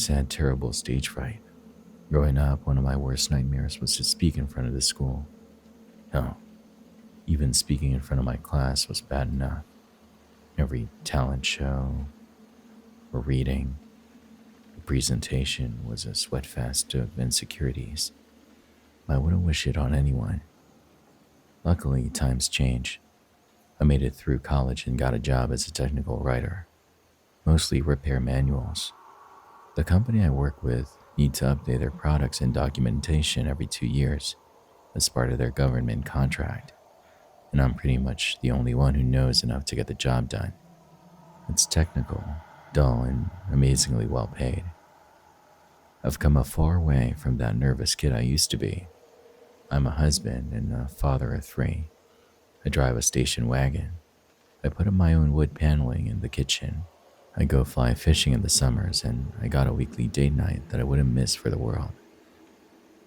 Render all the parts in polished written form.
always had terrible stage fright. Growing up, one of my worst nightmares was to speak in front of the school. Hell, even speaking in front of my class was bad enough. Every talent show or reading or presentation was a sweatfest of insecurities. I wouldn't wish it on anyone. Luckily, times change. I made it through college and got a job as a technical writer, mostly repair manuals. The company I work with need to update their products and documentation every 2 years as part of their government contract, and I'm pretty much the only one who knows enough to get the job done. It's technical, dull, and amazingly well paid. I've come a far way from that nervous kid I used to be. I'm a husband and a father of three. I drive a station wagon. I put up my own wood paneling in the kitchen. I go fly fishing in the summers, and I got a weekly date night that I wouldn't miss for the world.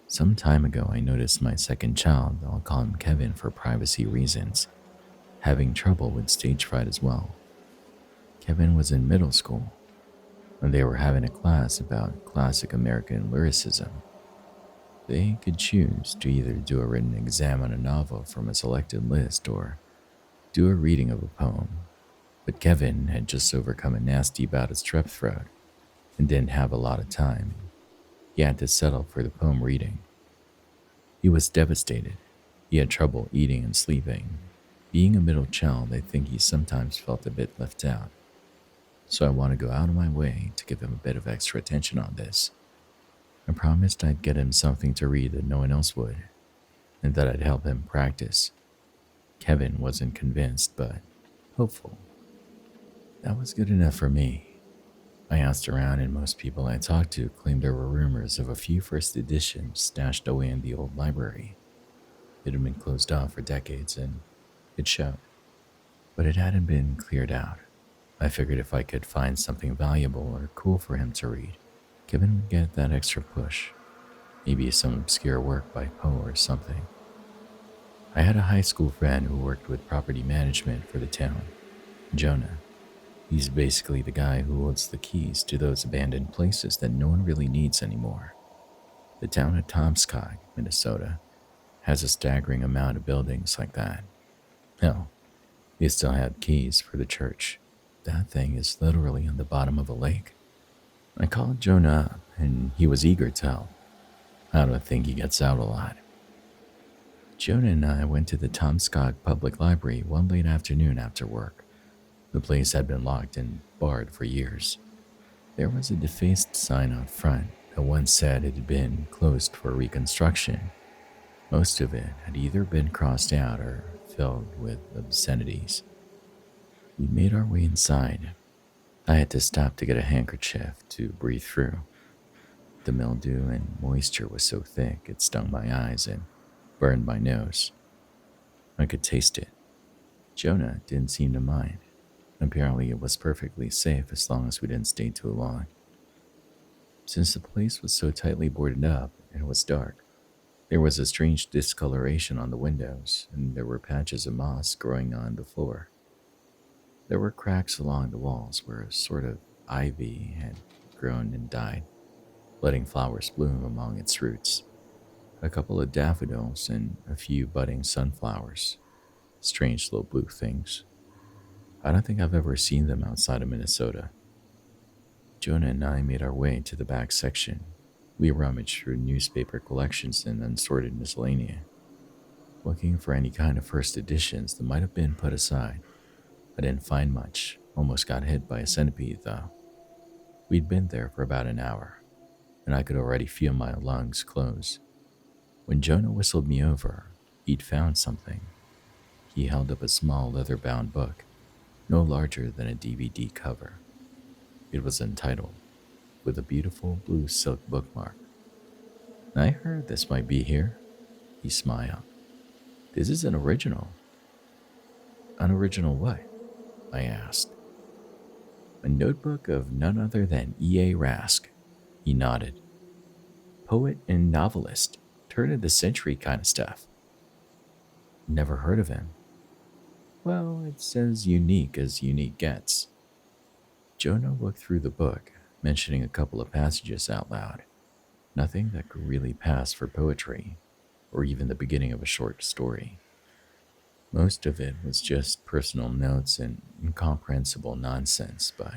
Some time ago, I noticed my second child, I'll call him Kevin for privacy reasons, having trouble with stage fright as well. Kevin was in middle school, and they were having a class about classic American lyricism. They could choose to either do a written exam on a novel from a selected list or do a reading of a poem. But Kevin had just overcome a nasty bout of strep throat and didn't have a lot of time. He had to settle for the poem reading. He was devastated. He had trouble eating and sleeping. Being a middle child, I think he sometimes felt a bit left out. So I want to go out of my way to give him a bit of extra attention on this. I promised I'd get him something to read that no one else would, and that I'd help him practice. Kevin wasn't convinced, but hopeful. That was good enough for me. I asked around, and most people I talked to claimed there were rumors of a few first editions stashed away in the old library. It had been closed off for decades, and it showed. But it hadn't been cleared out. I figured if I could find something valuable or cool for him to read, Kevin would get that extra push. Maybe some obscure work by Poe or something. I had a high school friend who worked with property management for the town, Jonah. He's basically the guy who holds the keys to those abandoned places that no one really needs anymore. The town of Tomskog, Minnesota, has a staggering amount of buildings like that. Hell, they still have keys for the church. That thing is literally on the bottom of a lake. I called Jonah up, and he was eager to help. I don't think he gets out a lot. Jonah and I went to the Tomskog Public Library one late afternoon after work. The place had been locked and barred for years. There was a defaced sign out front that once said it had been closed for reconstruction. Most of it had either been crossed out or filled with obscenities. We made our way inside. I had to stop to get a handkerchief to breathe through. The mildew and moisture was so thick it stung my eyes and burned my nose. I could taste it. Jonah didn't seem to mind. Apparently it was perfectly safe as long as we didn't stay too long. Since the place was so tightly boarded up and it was dark, there was a strange discoloration on the windows, and there were patches of moss growing on the floor. There were cracks along the walls where a sort of ivy had grown and died, letting flowers bloom among its roots. A couple of daffodils and a few budding sunflowers. Strange little blue things. I don't think I've ever seen them outside of Minnesota. Jonah and I made our way to the back section. We rummaged through newspaper collections and unsorted miscellany, looking for any kind of first editions that might have been put aside. I didn't find much. Almost got hit by a centipede, though. We'd been there for about an hour, and I could already feel my lungs close. When Jonah whistled me over, he'd found something. He held up a small leather-bound book, no larger than a DVD cover. It was entitled, with a beautiful blue silk bookmark. I heard this might be here. He smiled. This is an original. An original what? I asked. A notebook of none other than E.A. Rask. He nodded. Poet and novelist, turn of the century kind of stuff. Never heard of him. Well, it's as unique gets. Jonah looked through the book, mentioning a couple of passages out loud. Nothing that could really pass for poetry, or even the beginning of a short story. Most of it was just personal notes and incomprehensible nonsense, but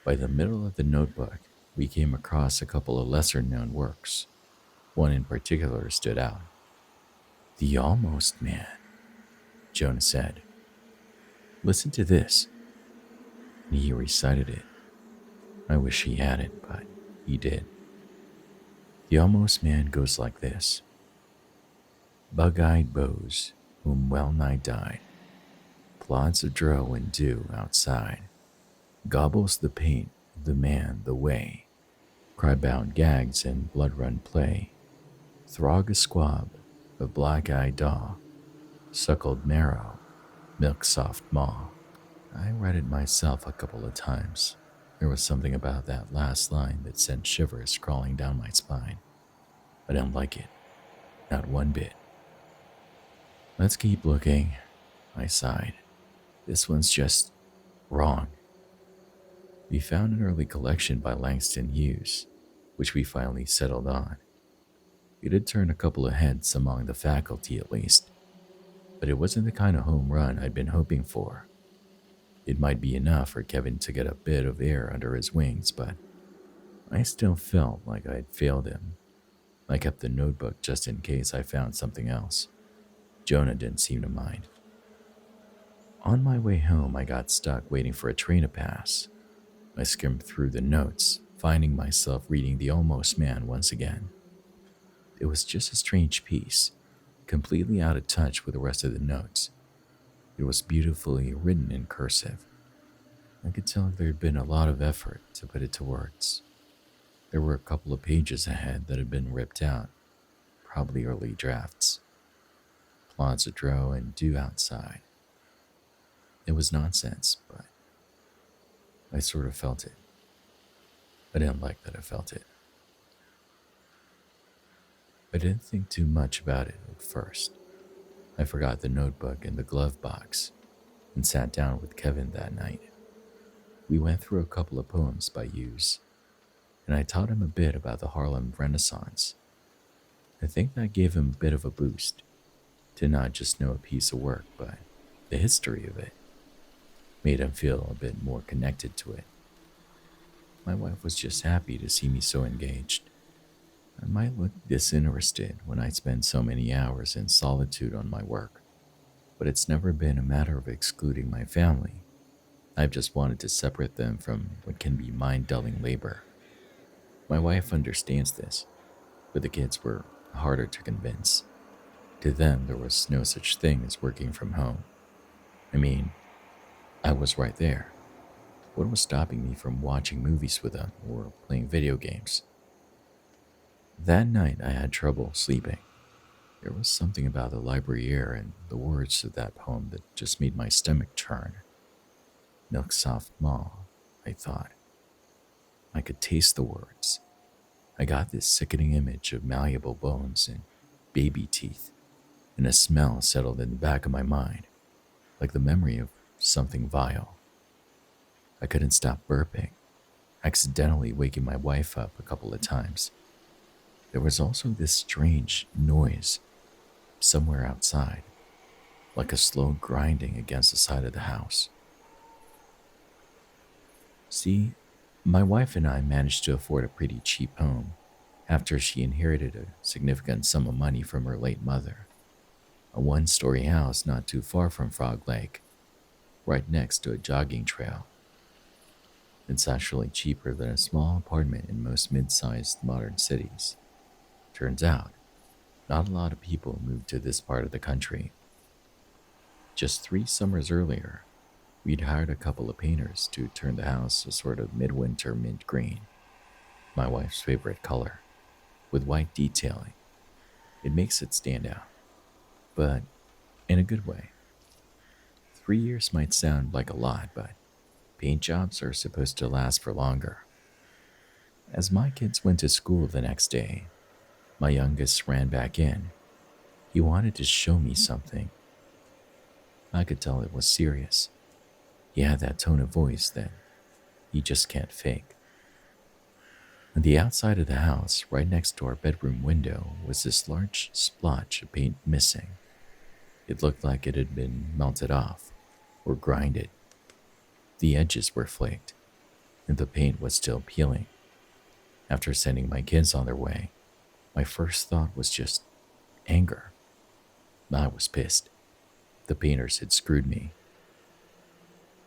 by the middle of the notebook, we came across a couple of lesser known works. One in particular stood out. The Almost Man, Jonah said. Listen to this. And he recited it. I wish he had it, but he did. The Almost Man goes like this. Bug-eyed bows, whom well nigh died, plods of dro and dew outside, gobbles the paint of the man the way, cry-bound gags and blood-run play, throg a squab of black-eyed daw, suckled marrow, milk soft maw. I read it myself a couple of times. There was something about that last line that sent shivers crawling down my spine. I don't like it, not one bit. Let's keep looking, I sighed. This one's just wrong. We found an early collection by Langston Hughes, which we finally settled on. It had turned a couple of heads among the faculty at least, but it wasn't the kind of home run I'd been hoping for. It might be enough for Kevin to get a bit of air under his wings, but I still felt like I'd failed him. I kept the notebook just in case I found something else. Jonah didn't seem to mind. On my way home, I got stuck waiting for a train to pass. I skimmed through the notes, finding myself reading The Almost Man once again. It was just a strange piece, completely out of touch with the rest of the notes. It was beautifully written in cursive. I could tell there had been a lot of effort to put it to words. There were a couple of pages ahead that had been ripped out, probably early drafts. Plods of dro and dew outside. It was nonsense, but I sort of felt it. I didn't like that I felt it. I didn't think too much about it at first. I forgot the notebook in the glove box and sat down with Kevin that night. We went through a couple of poems by Hughes, and I taught him a bit about the Harlem Renaissance. I think that gave him a bit of a boost, to not just know a piece of work, but the history of it. Made him feel a bit more connected to it. My wife was just happy to see me so engaged. I might look disinterested when I spend so many hours in solitude on my work, but it's never been a matter of excluding my family. I've just wanted to separate them from what can be mind-dulling labor. My wife understands this, but the kids were harder to convince. To them, there was no such thing as working from home. I mean, I was right there. What was stopping me from watching movies with them or playing video games? That night, I had trouble sleeping. There was something about the library air and the words of that poem that just made my stomach churn. Milk soft maw, I thought. I could taste the words. I got this sickening image of malleable bones and baby teeth, and a smell settled in the back of my mind, like the memory of something vile. I couldn't stop burping, accidentally waking my wife up a couple of times. There was also this strange noise somewhere outside, like a slow grinding against the side of the house. See, my wife and I managed to afford a pretty cheap home after she inherited a significant sum of money from her late mother. A one-story house not too far from Frog Lake, right next to a jogging trail. It's actually cheaper than a small apartment in most mid-sized modern cities. Turns out, not a lot of people move to this part of the country. Just 3 summers earlier, we'd hired a couple of painters to turn the house a sort of midwinter mint green, my wife's favorite color, with white detailing. It makes it stand out, but in a good way. 3 years might sound like a lot, but paint jobs are supposed to last for longer. As my kids went to school the next day, my youngest ran back in. He wanted to show me something. I could tell it was serious. He had that tone of voice that he just can't fake. On the outside of the house, right next to our bedroom window, was this large splotch of paint missing. It looked like it had been melted off or grinded. The edges were flaked, and the paint was still peeling. After sending my kids on their way, my first thought was just anger. I was pissed. The painters had screwed me.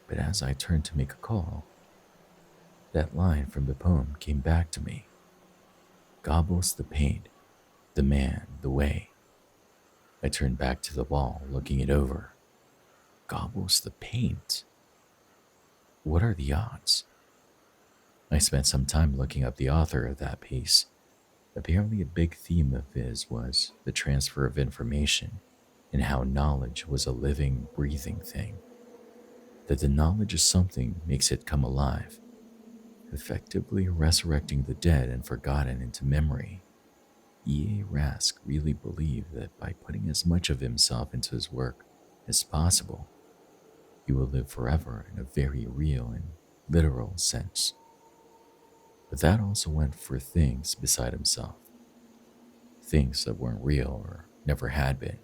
But as I turned to make a call, that line from the poem came back to me. Gobbles the paint, the man, the way. I turned back to the wall, looking it over. Gobbles the paint? What are the odds? I spent some time looking up the author of that piece. Apparently, a big theme of his was the transfer of information and how knowledge was a living, breathing thing. That the knowledge of something makes it come alive, effectively resurrecting the dead and forgotten into memory. E.A. Rask really believed that by putting as much of himself into his work as possible, he will live forever in a very real and literal sense. But that also went for things beside himself, things that weren't real or never had been,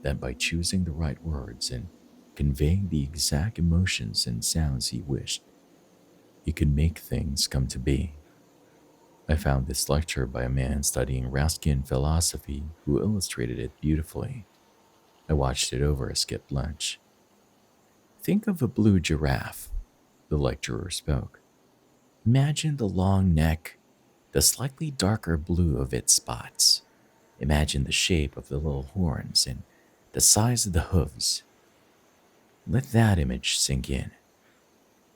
that by choosing the right words and conveying the exact emotions and sounds he wished, he could make things come to be. I found this lecture by a man studying Raskian philosophy who illustrated it beautifully. I watched it over a skipped lunch. Think of a blue giraffe, the lecturer spoke. Imagine the long neck, the slightly darker blue of its spots. Imagine the shape of the little horns and the size of the hooves. Let that image sink in.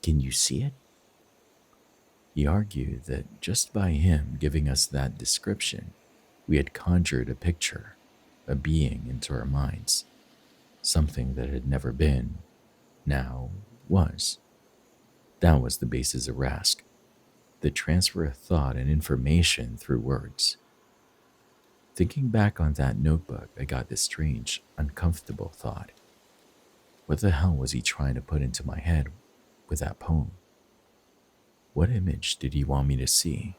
Can you see it? He argued that just by him giving us that description, we had conjured a picture, a being into our minds, something that had never been, now was. That was the basis of Rask, the transfer of thought and information through words. Thinking back on that notebook, I got this strange, uncomfortable thought. What the hell was he trying to put into my head with that poem? What image did he want me to see?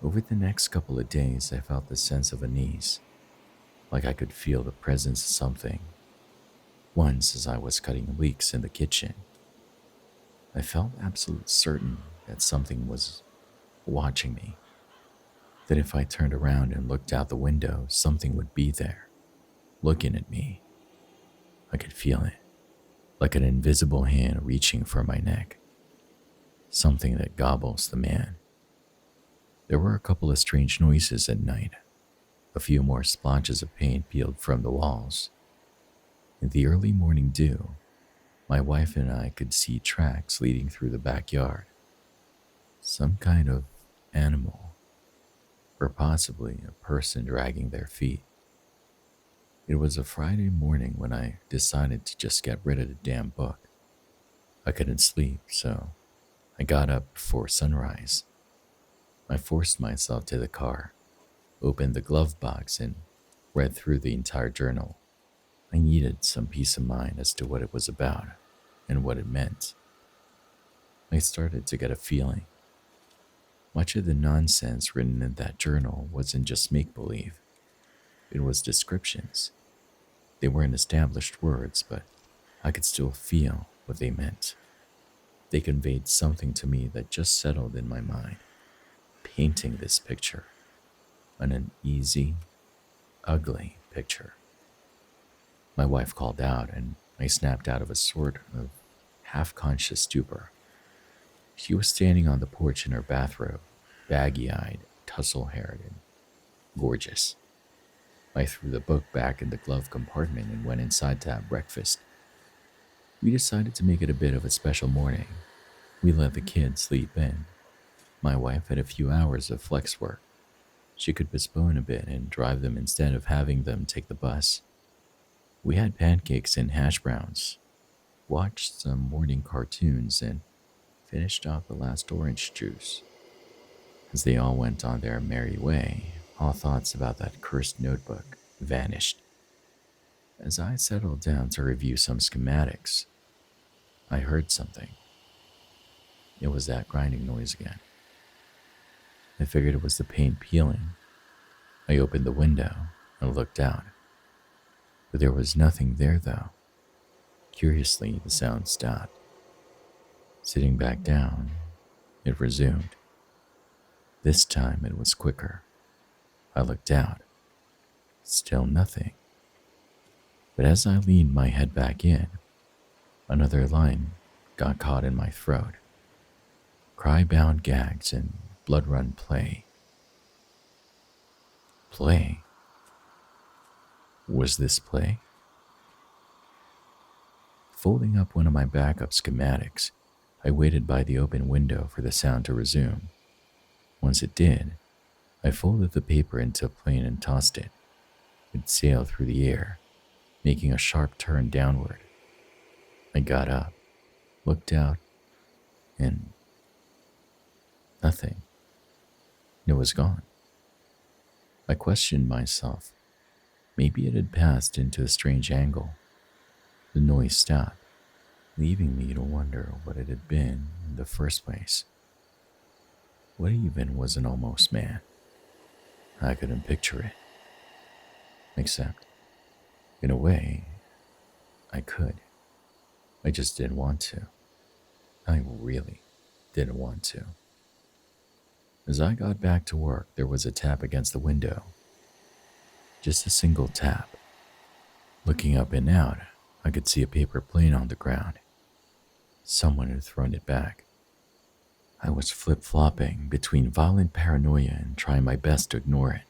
Over the next couple of days, I felt the sense of unease, like I could feel the presence of something. Once, as I was cutting leeks in the kitchen, I felt absolute certain that something was watching me, that if I turned around and looked out the window, something would be there, looking at me. I could feel it, like an invisible hand reaching for my neck. Something that gobbles the man. There were a couple of strange noises at night. A few more splotches of paint peeled from the walls. In the early morning dew, my wife and I could see tracks leading through the backyard. Some kind of animal, or possibly a person dragging their feet. It was a Friday morning when I decided to just get rid of the damn book. I couldn't sleep, so I got up before sunrise. I forced myself to the car, opened the glove box, and read through the entire journal. I needed some peace of mind as to what it was about and what it meant. I started to get a feeling. Much of the nonsense written in that journal wasn't just make-believe. It was descriptions. They weren't established words, but I could still feel what they meant. They conveyed something to me that just settled in my mind, painting this picture, an uneasy, ugly picture. My wife called out, and I snapped out of a sort of half-conscious stupor. She was standing on the porch in her bathrobe, baggy-eyed, tussle-haired, and gorgeous. I threw the book back in the glove compartment and went inside to have breakfast. We decided to make it a bit of a special morning. We let the kids sleep in. My wife had a few hours of flex work. She could postpone a bit and drive them instead of having them take the bus. We had pancakes and hash browns, watched some morning cartoons, and finished off the last orange juice. As they all went on their merry way, all thoughts about that cursed notebook vanished. As I settled down to review some schematics, I heard something. It was that grinding noise again. I figured it was the paint peeling. I opened the window and looked out, but there was nothing there though. Curiously, the sound stopped. Sitting back down, it resumed. This time it was quicker. I looked out. Still nothing. But as I leaned my head back in, another line got caught in my throat. Cry-bound gags and blood-run play. Play? Was this play? Folding up one of my backup schematics, I waited by the open window for the sound to resume. Once it did, I folded the paper into a plane and tossed it. It sailed through the air, making a sharp turn downward. I got up, looked out, and nothing. It was gone. I questioned myself. Maybe it had passed into a strange angle. The noise stopped, leaving me to wonder what it had been in the first place. What even was an almost man? I couldn't picture it. Except, in a way, I could. I just didn't want to. I really didn't want to. As I got back to work, there was a tap against the window. Just a single tap. Looking up and out, I could see a paper plane on the ground. Someone had thrown it back. I was flip-flopping between violent paranoia and trying my best to ignore it.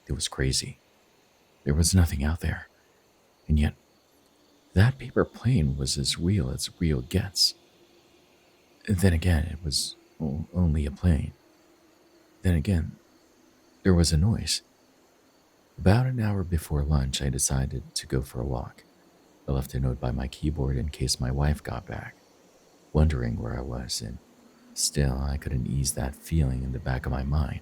It was crazy. There was nothing out there. And yet, that paper plane was as real gets. Then again, it was only a plane. Then again, there was a noise. About an hour before lunch, I decided to go for a walk. I left a note by my keyboard in case my wife got back, wondering where I was, and still I couldn't ease that feeling in the back of my mind.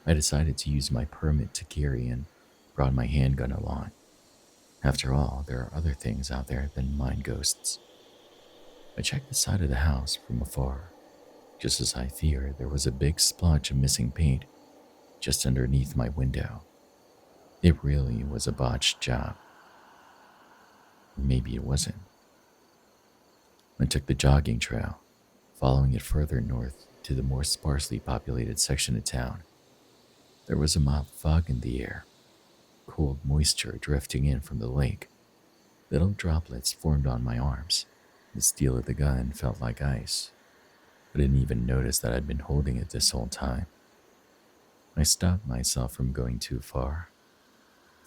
I decided to use my permit to carry and brought my handgun along. After all, there are other things out there than mind ghosts. I checked the side of the house from afar. Just as I feared, there was a big splotch of missing paint just underneath my window. It really was a botched job. Maybe it wasn't. I took the jogging trail, following it further north to the more sparsely populated section of town. There was a mild fog in the air, cold moisture drifting in from the lake. Little droplets formed on my arms. The steel of the gun felt like ice. I didn't even notice that I'd been holding it this whole time. I stopped myself from going too far.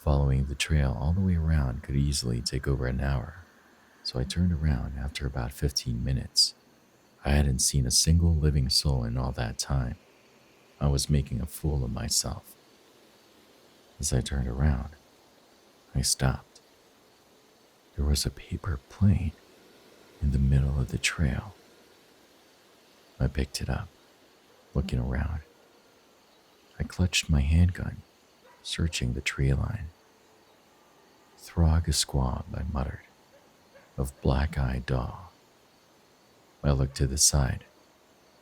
Following the trail all the way around could easily take over an hour, so I turned around after about 15 minutes. I hadn't seen a single living soul in all that time. I was making a fool of myself. As I turned around, I stopped. There was a paper plane in the middle of the trail. I picked it up, looking around. I clutched my handgun, searching the tree line. Throg a squab, I muttered, of black-eyed daw. I looked to the side,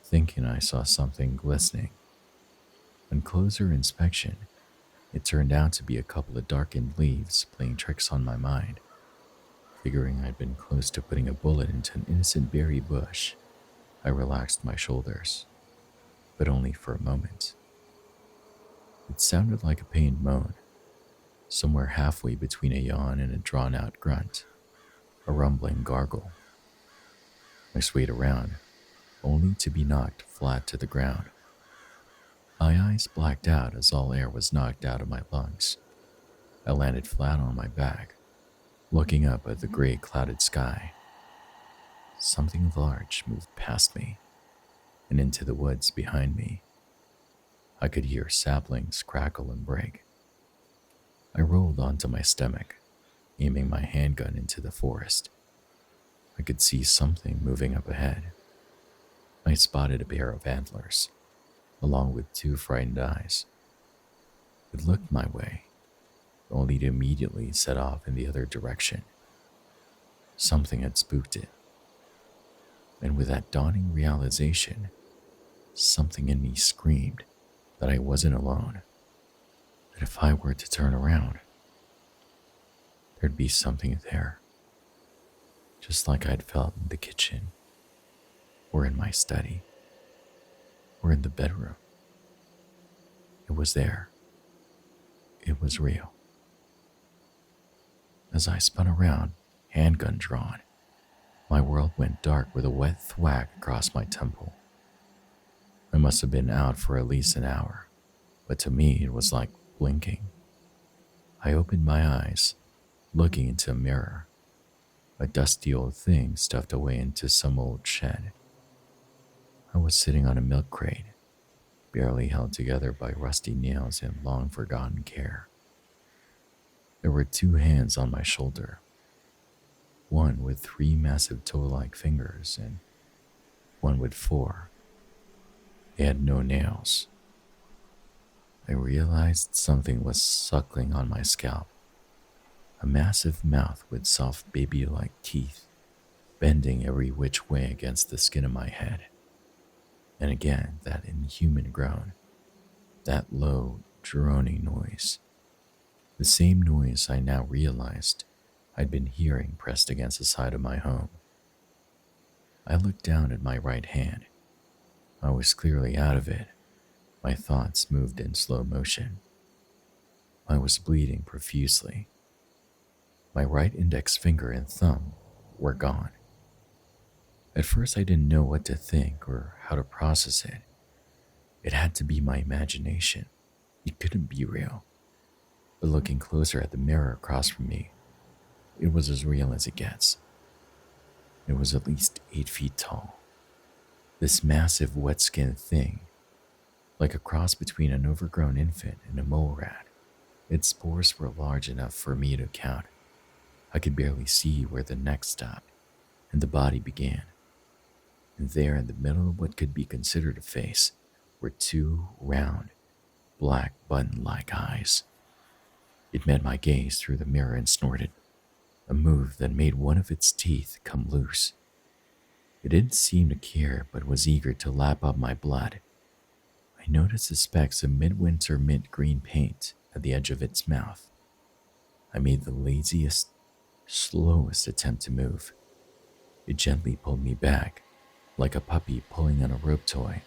thinking I saw something glistening. On closer inspection, it turned out to be a couple of darkened leaves playing tricks on my mind. Figuring I'd been close to putting a bullet into an innocent berry bush, I relaxed my shoulders, but only for a moment. It sounded like a pained moan, somewhere halfway between a yawn and a drawn-out grunt, a rumbling gargle. I swayed around, only to be knocked flat to the ground. My eyes blacked out as all air was knocked out of my lungs. I landed flat on my back, looking up at the gray clouded sky. Something large moved past me and into the woods behind me. I could hear saplings crackle and break. I rolled onto my stomach, aiming my handgun into the forest. I could see something moving up ahead. I spotted a pair of antlers, along with two frightened eyes. It looked my way, only to immediately set off in the other direction. Something had spooked it. And with that dawning realization, something in me screamed, that I wasn't alone, that if I were to turn around, there'd be something there, just like I'd felt in the kitchen, or in my study, or in the bedroom. It was there. It was real. As I spun around, handgun drawn, my world went dark with a wet thwack across my temple. I must have been out for at least an hour, but to me it was like blinking. I opened my eyes, looking into a mirror, a dusty old thing stuffed away into some old shed. I was sitting on a milk crate, barely held together by rusty nails and long forgotten care. There were two hands on my shoulder, one with three massive toe-like fingers and one with four. They had no nails. I realized something was suckling on my scalp, a massive mouth with soft baby-like teeth, bending every which way against the skin of my head. And again, that inhuman groan, that low, droning noise, the same noise I now realized I'd been hearing pressed against the side of my home. I looked down at my right hand. I was clearly out of it. My thoughts moved in slow motion. I was bleeding profusely. My right index finger and thumb were gone. At first, I didn't know what to think or how to process it. It had to be my imagination. It couldn't be real. But looking closer at the mirror across from me, it was as real as it gets. It was at least 8 feet tall. This massive wet-skinned thing, like a cross between an overgrown infant and a mole rat. Its spores were large enough for me to count. I could barely see where the neck stopped and the body began. And there in the middle of what could be considered a face were two round, black button-like eyes. It met my gaze through the mirror and snorted, a move that made one of its teeth come loose. It didn't seem to care, but was eager to lap up my blood. I noticed the specks of midwinter mint green paint at the edge of its mouth. I made the laziest, slowest attempt to move. It gently pulled me back, like a puppy pulling on a rope toy.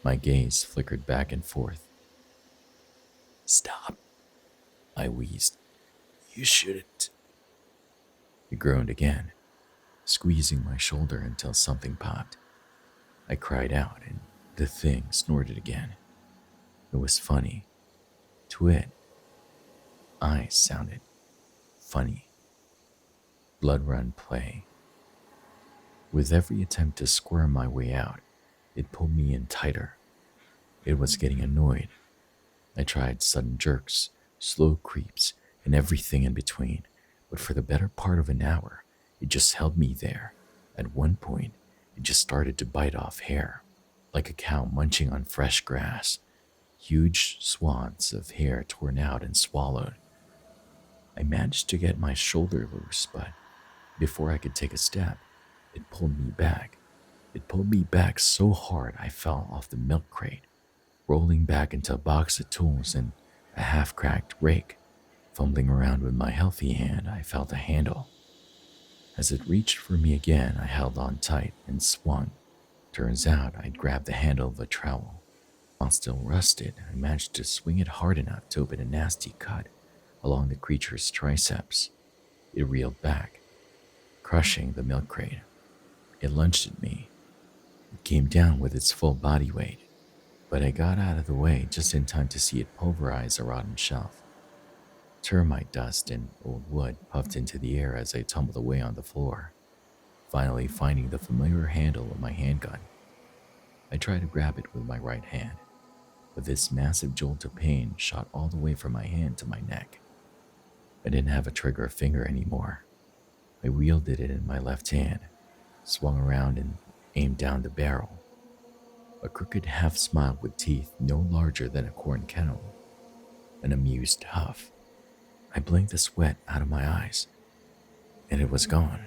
My gaze flickered back and forth. "Stop," I wheezed. "You shouldn't." It groaned again, squeezing my shoulder until something popped. I cried out, and the thing snorted again. It was funny. To it, I sounded funny. Blood run play. With every attempt to squirm my way out, it pulled me in tighter. It was getting annoyed. I tried sudden jerks, slow creeps, and everything in between, but for the better part of an hour, it just held me there. At one point, it just started to bite off hair, like a cow munching on fresh grass. Huge swaths of hair torn out and swallowed. I managed to get my shoulder loose, but before I could take a step, it pulled me back. It pulled me back so hard I fell off the milk crate, rolling back into a box of tools and a half-cracked rake. Fumbling around with my healthy hand, I felt a handle. As it reached for me again, I held on tight and swung. Turns out I'd grabbed the handle of a trowel. While still rusted, I managed to swing it hard enough to open a nasty cut along the creature's triceps. It reeled back, crushing the milk crate. It lunged at me. It came down with its full body weight, but I got out of the way just in time to see it pulverize a rotten shelf. Termite dust and old wood puffed into the air as I tumbled away on the floor, finally finding the familiar handle of my handgun. I tried to grab it with my right hand, but this massive jolt of pain shot all the way from my hand to my neck. I didn't have a trigger finger anymore. I wielded it in my left hand, swung around and aimed down the barrel. A crooked half smile with teeth no larger than a corn kennel. An amused huff. I blinked the sweat out of my eyes, and it was gone.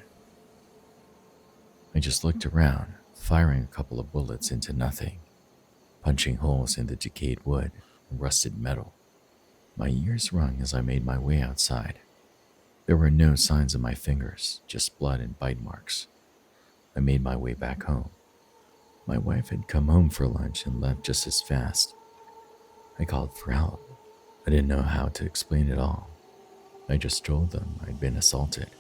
I just looked around, firing a couple of bullets into nothing. punching holes in the decayed wood and rusted metal. My ears rung as I made my way outside. There were no signs of my fingers, just blood and bite marks. I made my way back home. My wife had come home for lunch and left just as fast. I called for help. I didn't know how to explain it all. I just told them I'd been assaulted.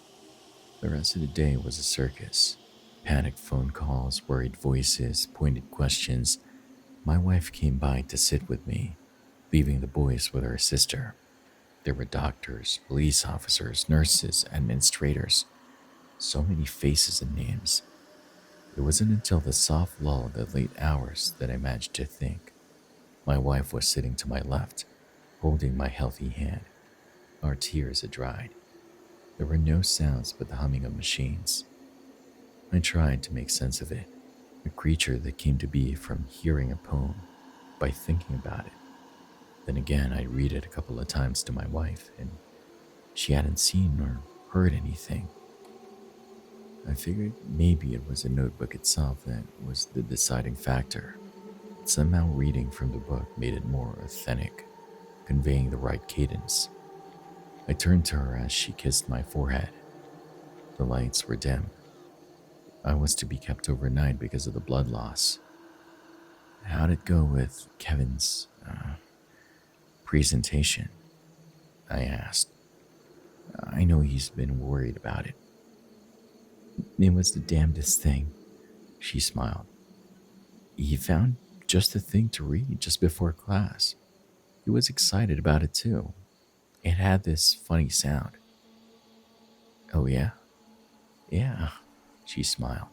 The rest of the day was a circus. Panicked phone calls, worried voices, pointed questions. My wife came by to sit with me, leaving the boys with her sister. There were doctors, police officers, nurses, administrators. So many faces and names. It wasn't until the soft lull of the late hours that I managed to think. My wife was sitting to my left, holding my healthy hand. Our tears had dried. There were no sounds but the humming of machines. I tried to make sense of it, a creature that came to be from hearing a poem, by thinking about it. Then again, I read it a couple of times to my wife, and she hadn't seen or heard anything. I figured maybe it was the notebook itself that was the deciding factor. Somehow reading from the book made it more authentic, conveying the right cadence. I turned to her as she kissed my forehead. The lights were dim. I was to be kept overnight because of the blood loss. How'd it go with Kevin's presentation? I asked. I know he's been worried about it. It was the damnedest thing, she smiled. He found just the thing to read just before class. He was excited about it too. It had this funny sound. Oh yeah? Yeah, she smiled.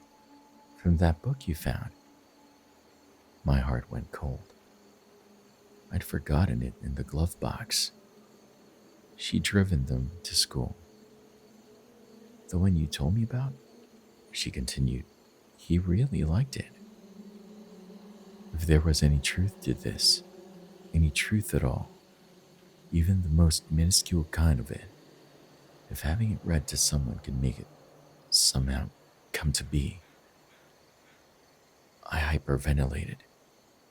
From that book you found. My heart went cold. I'd forgotten it in the glove box. She'd driven them to school. The one you told me about? She continued. He really liked it. If there was any truth to this, any truth at all, even the most minuscule kind of it, if having it read to someone could make it somehow come to be. I hyperventilated.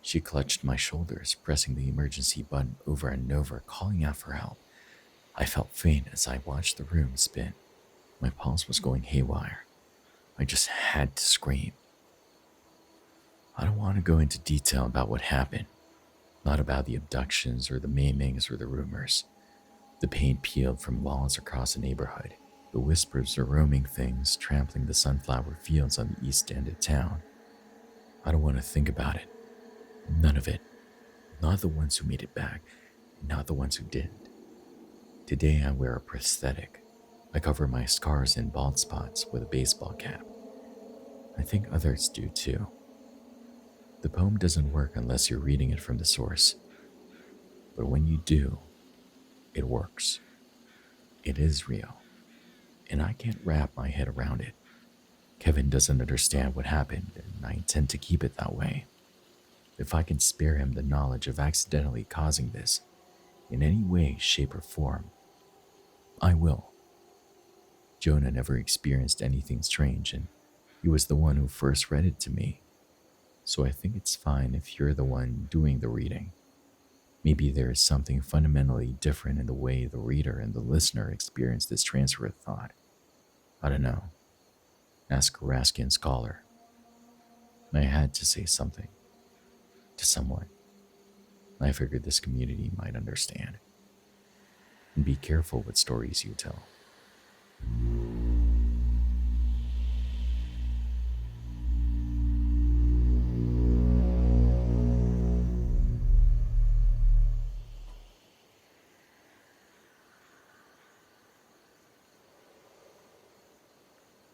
She clutched my shoulders, pressing the emergency button over and over, calling out for help. I felt faint as I watched the room spin. My pulse was going haywire. I just had to scream. I don't want to go into detail about what happened, not about the abductions or the maimings or the rumors. The paint peeled from walls across the neighborhood, the whispers of roaming things trampling the sunflower fields on the east end of town. I don't want to think about it. None of it. Not the ones who made it back, not the ones who didn't. Today I wear a prosthetic. I cover my scars and bald spots with a baseball cap. I think others do too. The poem doesn't work unless you're reading it from the source. But when you do, it works. It is real. And I can't wrap my head around it. Kevin doesn't understand what happened, and I intend to keep it that way. If I can spare him the knowledge of accidentally causing this, in any way, shape, or form, I will. Jonah never experienced anything strange, and he was the one who first read it to me. So I think it's fine if you're the one doing the reading. Maybe there is something fundamentally different in the way the reader and the listener experience this transfer of thought. I don't know. Ask a Raskin scholar. I had to say something. To someone. I figured this community might understand. And be careful what stories you tell.